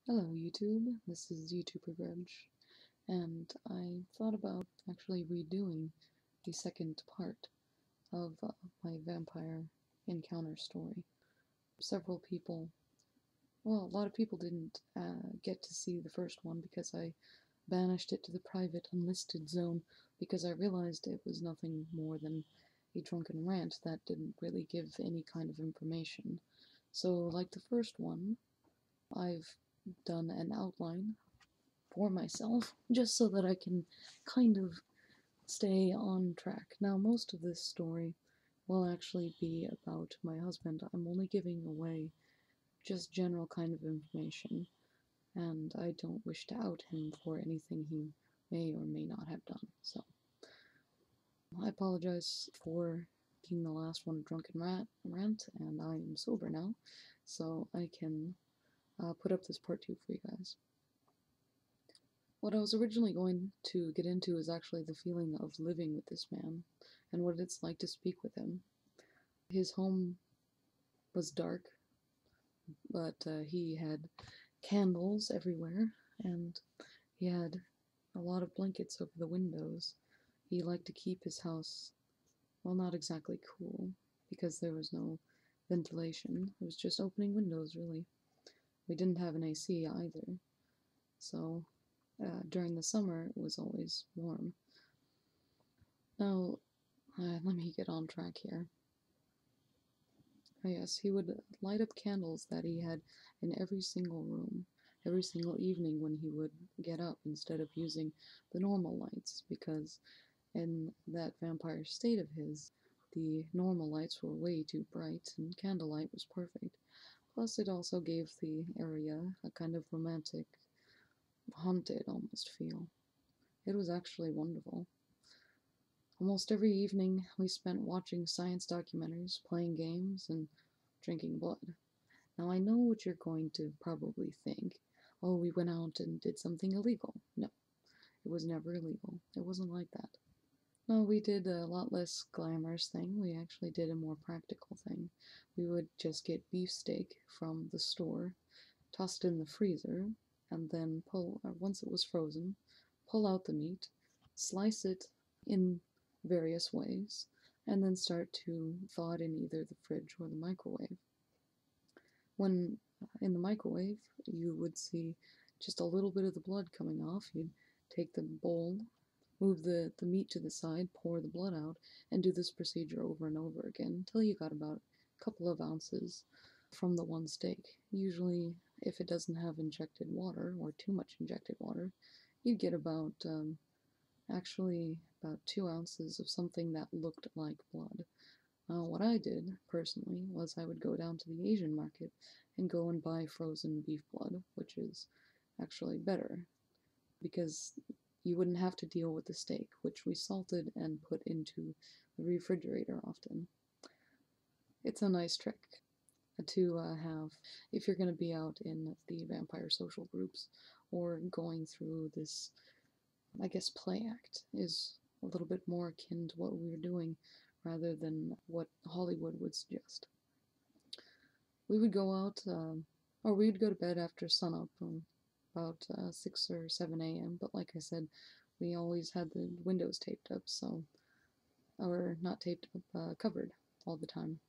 Hello YouTube, this is YouTuber Grudge, and I thought about actually redoing the second part of my vampire encounter story. Several people, well, a lot of people didn't get to see the first one because I banished it to the private unlisted zone because I realized it was nothing more than a drunken rant that didn't really give any kind of information. So, like the first one, I've done an outline for myself, just so that I can kind of stay on track. Now, most of this story will actually be about my husband. I'm only giving away just general kind of information, and I don't wish to out him for anything he may or may not have done. So, I apologize for making the last one a drunken rant, and I am sober now, so I can put up this part 2 for you guys. What I was originally going to get into is actually the feeling of living with this man and what it's like to speak with him. His home was dark, but he had candles everywhere, and he had a lot of blankets over the windows. He liked to keep his house, well, not exactly cool, because there was no ventilation. It was just opening windows, really. We didn't have an AC either, so during the summer it was always warm. Now, let me get on track here. Oh, yes, he would light up candles that he had in every single room, every single evening when he would get up instead of using the normal lights, because in that vampire state of his, the normal lights were way too bright and candlelight was perfect. Plus, it also gave the area a kind of romantic, haunted almost feel. It was actually wonderful. Almost every evening we spent watching science documentaries, playing games, and drinking blood. Now I know what you're going to probably think. Oh, we went out and did something illegal. No, it was never illegal. It wasn't like that. No, we did a lot less glamorous thing. We actually did a more practical thing. We would just get beefsteak from the store, toss it in the freezer, and then once it was frozen, pull out the meat, slice it in various ways, and then start to thaw it in either the fridge or the microwave. When in the microwave, you would see just a little bit of the blood coming off. You'd take the bowl, move the meat to the side, pour the blood out, and do this procedure over and over again until you got about a couple of ounces from the one steak. Usually, if it doesn't have injected water or too much injected water, you'd get actually about 2 ounces of something that looked like blood. What I did, personally, was I would go down to the Asian market and go and buy frozen beef blood, which is actually better, because you wouldn't have to deal with the steak, which we salted and put into the refrigerator often. It's a nice trick to have if you're going to be out in the vampire social groups or going through this, I guess, play act is a little bit more akin to what we were doing rather than what Hollywood would suggest. We would go out, or we would go to bed after sunup, about 6 or 7 a.m. But like I said, we always had the windows taped up, or not taped up, covered all the time.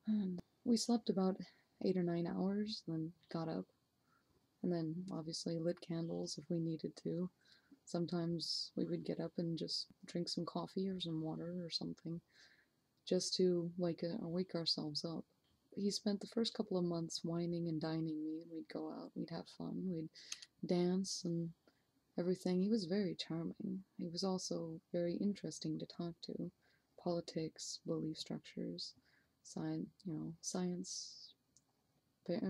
And we slept about 8 or 9 hours, then got up, and then obviously lit candles if we needed to. Sometimes we would get up and just drink some coffee or some water or something, just to wake ourselves up. He spent the first couple of months wining and dining me, and we'd go out, we'd have fun, we'd dance and everything. He was very charming. He was also very interesting to talk to. Politics, belief structures, science,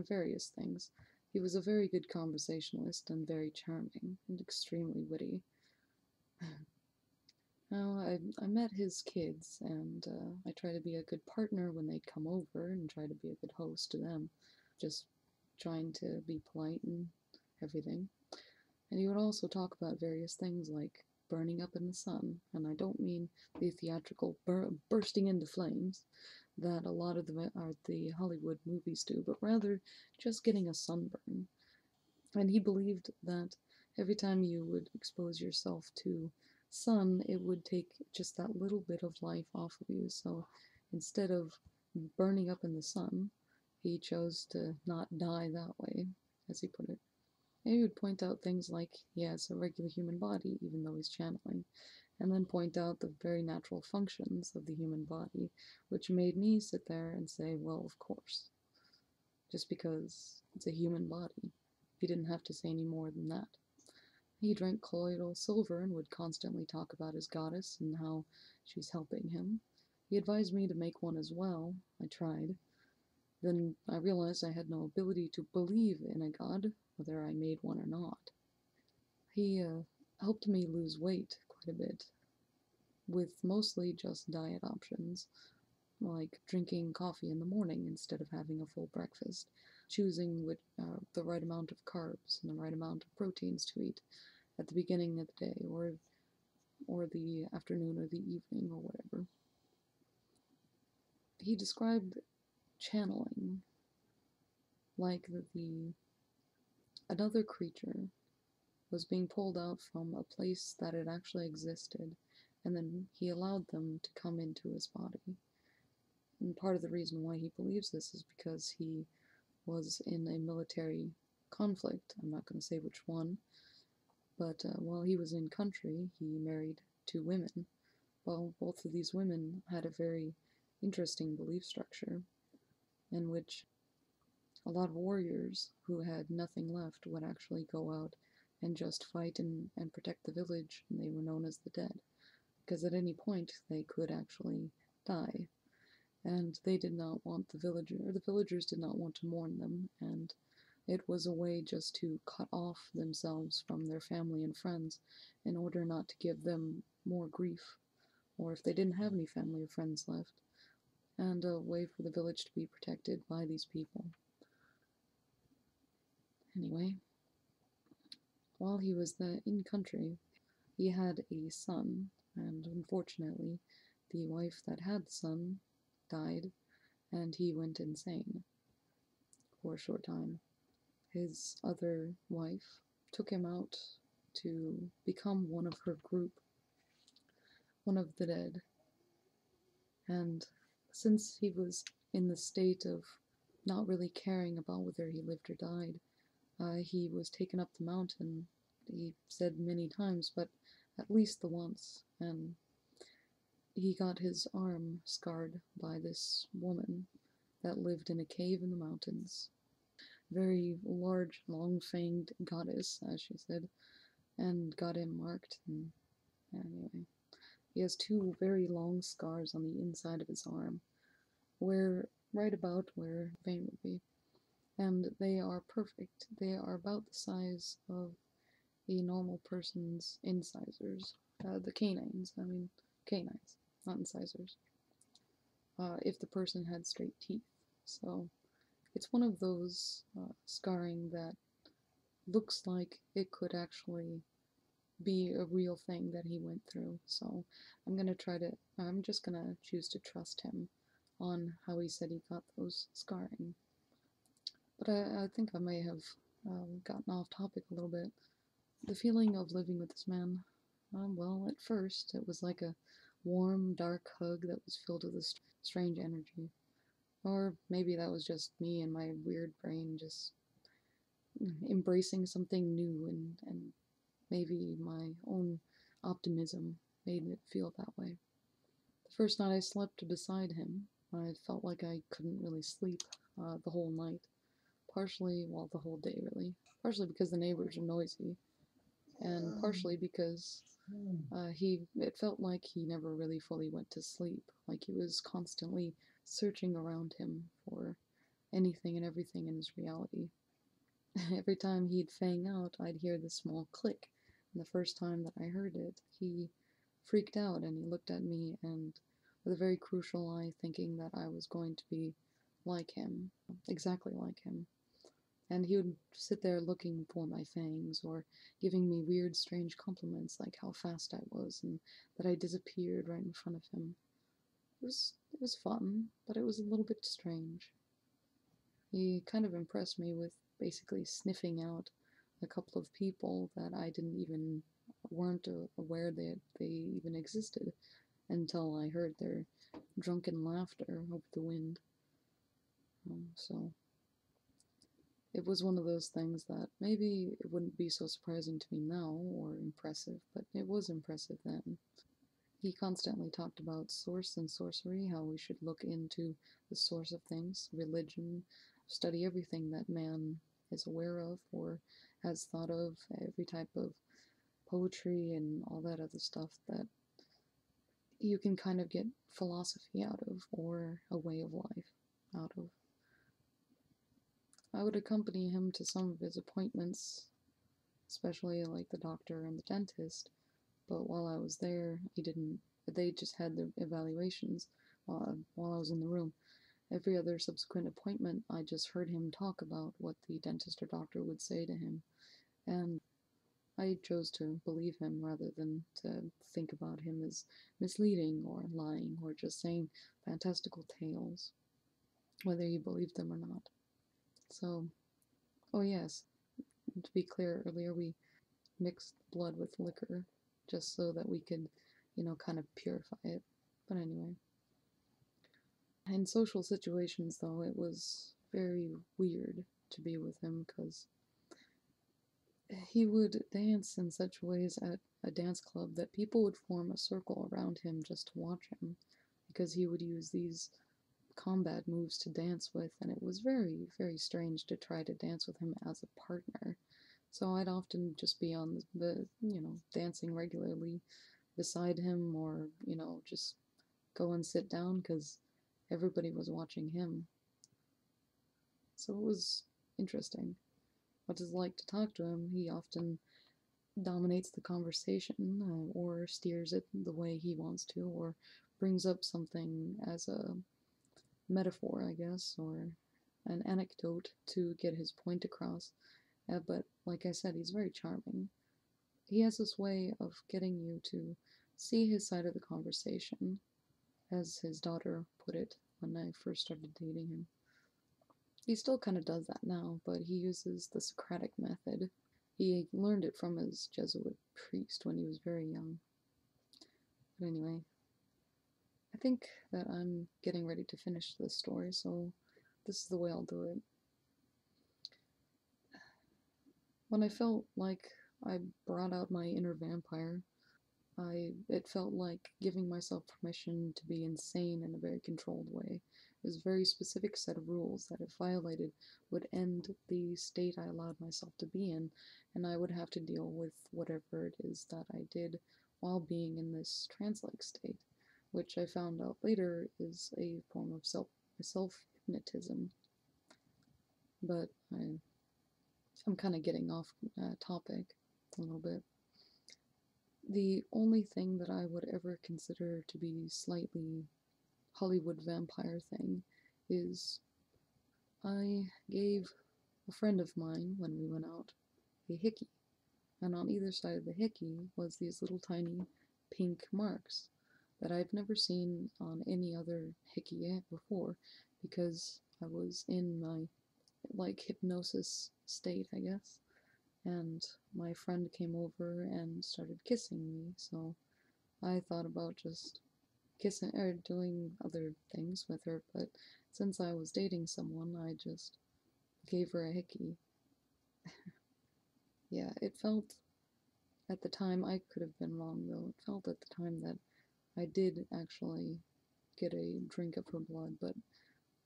various things. He was a very good conversationalist and very charming and extremely witty. Now, I met his kids, and I try to be a good partner when they'd come over and try to be a good host to them, just trying to be polite and everything. And he would also talk about various things like burning up in the sun, and I don't mean the theatrical bursting into flames that a lot of the Hollywood movies do, but rather just getting a sunburn. And he believed that every time you would expose yourself to sun, it would take just that little bit of life off of you. So instead of burning up in the sun, he chose to not die that way, as he put it. And he would point out things like he has a regular human body, even though he's channeling, and then point out the very natural functions of the human body, which made me sit there and say, well, of course, just because it's a human body. He didn't have to say any more than that. He drank colloidal silver and would constantly talk about his goddess and how she's helping him. He advised me to make one as well. I tried. Then I realized I had no ability to believe in a god, whether I made one or not. He helped me lose weight quite a bit, with mostly just diet options, like drinking coffee in the morning instead of having a full breakfast, choosing the right amount of carbs and the right amount of proteins to eat at the beginning of the day, or the afternoon or the evening or whatever. He described channeling like another creature was being pulled out from a place that had actually existed, and then he allowed them to come into his body. And part of the reason why he believes this is because he was in a military conflict. I'm not going to say which one, but while he was in country, he married 2 women. Well, both of these women had a very interesting belief structure in which a lot of warriors who had nothing left would actually go out and just fight and protect the village, and they were known as the dead, because at any point they could actually die. And they did not want the villagers did not want to mourn them, and it was a way just to cut off themselves from their family and friends in order not to give them more grief, or if they didn't have any family or friends left, and a way for the village to be protected by these people. Anyway, while he was in country, he had a son, and unfortunately, the wife that had the son died, and he went insane for a short time. His other wife took him out to become one of her group, one of the dead. And since he was in the state of not really caring about whether he lived or died, he was taken up the mountain, he said many times, but at least the once, and he got his arm scarred by this woman that lived in a cave in the mountains. Very large, long-fanged goddess, as she said, and got him marked. And anyway, he has 2 very long scars on the inside of his arm, right about where the vein would be. And they are perfect. They are about the size of a normal person's incisors. The canines, not incisors. If the person had straight teeth. So it's one of those scarring that looks like it could actually be a real thing that he went through. So I'm just gonna choose to trust him on how he said he got those scarring. But I think I may have gotten off topic a little bit. The feeling of living with this man, well, at first it was like a warm, dark hug that was filled with a strange energy. Or maybe that was just me and my weird brain just embracing something new, and maybe my own optimism made it feel that way. The first night I slept beside him, I felt like I couldn't really sleep the whole night. The whole day really. Partially because the neighbors are noisy, and partially because it felt like he never really fully went to sleep, like he was constantly searching around him for anything and everything in his reality. Every time he'd fang out, I'd hear this small click, and the first time that I heard it, he freaked out and he looked at me and with a very crucial eye, thinking that I was going to be like him, exactly like him. And he would sit there looking for my fangs, or giving me weird, strange compliments like how fast I was and that I disappeared right in front of him. It was fun, but it was a little bit strange. He kind of impressed me with basically sniffing out a couple of people that I didn't even weren't aware that they even existed until I heard their drunken laughter over the wind. So it was one of those things that maybe it wouldn't be so surprising to me now or impressive, but it was impressive then. He constantly talked about source and sorcery, how we should look into the source of things, religion, study everything that man is aware of or has thought of, every type of poetry and all that other stuff that you can kind of get philosophy out of or a way of life out of. I would accompany him to some of his appointments, especially like the doctor and the dentist, but while I was there, they just had the evaluations while I was in the room. Every other subsequent appointment, I just heard him talk about what the dentist or doctor would say to him, and I chose to believe him rather than to think about him as misleading or lying or just saying fantastical tales, whether you believed them or not. So, oh yes, to be clear, earlier we mixed blood with liquor just so that we could, kind of purify it. But anyway. In social situations, though, it was very weird to be with him because he would dance in such ways at a dance club that people would form a circle around him just to watch him because he would use these combat moves to dance with, and it was very, very strange to try to dance with him as a partner. So I'd often just be on the dancing regularly beside him or, just go and sit down because everybody was watching him. So it was interesting. What it's like to talk to him, he often dominates the conversation or steers it the way he wants to or brings up something as a metaphor, I guess, or an anecdote to get his point across. But like I said, he's very charming. He has this way of getting you to see his side of the conversation, as his daughter put it when I first started dating him. He still kind of does that now, but he uses the Socratic method. He learned it from his Jesuit priest when he was very young. But anyway, I think that I'm getting ready to finish this story, so this is the way I'll do it. When I felt like I brought out my inner vampire, it felt like giving myself permission to be insane in a very controlled way. It was a very specific set of rules that, if violated, would end the state I allowed myself to be in, and I would have to deal with whatever it is that I did while being in this trance-like state, which I found out later is a form of self-hypnotism. But I'm kind of getting off topic a little bit. The only thing that I would ever consider to be slightly Hollywood vampire thing is I gave a friend of mine, when we went out, a hickey, and on either side of the hickey was these little tiny pink marks that I've never seen on any other hickey before, because I was in my hypnosis state, I guess. And my friend came over and started kissing me, so I thought about just kissing or doing other things with her, but since I was dating someone, I just gave her a hickey. Yeah, it felt at the time, I could have been wrong though, it felt at the time that I did actually get a drink of her blood, but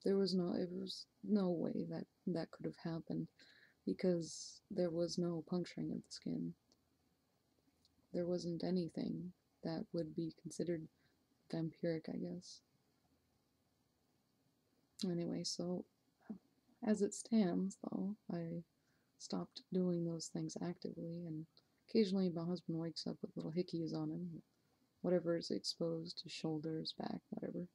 it was no way that that could have happened, because there was no puncturing of the skin. There wasn't anything that would be considered vampiric, I guess. Anyway, so as it stands, though, I stopped doing those things actively, and occasionally my husband wakes up with little hickeys on him, whatever is exposed, his shoulders, back, whatever.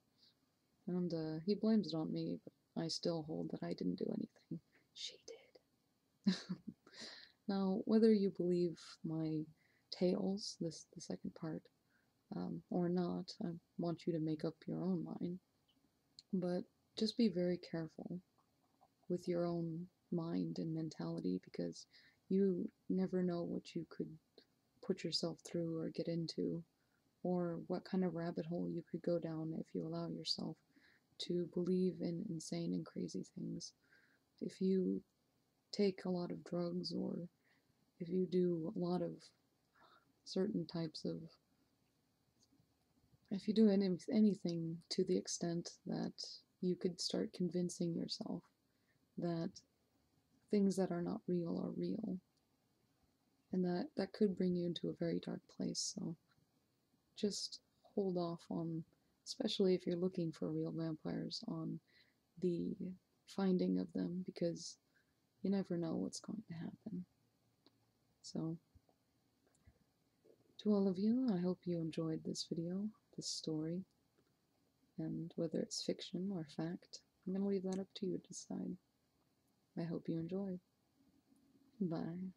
And he blames it on me, but I still hold that I didn't do anything. She did. Now, whether you believe my tales, the second part, or not, I want you to make up your own mind. But just be very careful with your own mind and mentality, because You never know what you could put yourself through or get into, or what kind of rabbit hole you could go down if you allow yourself to believe in insane and crazy things. If you take a lot of drugs, or if you do a lot of certain types of, if you do anything to the extent that you could start convincing yourself that things that are not real are real, and that could bring you into a very dark place. So just hold off on, especially if you're looking for real vampires, on the finding of them, because you never know what's going to happen. So, to all of you, I hope you enjoyed this video, this story, and whether it's fiction or fact, I'm going to leave that up to you to decide. I hope you enjoyed. Bye.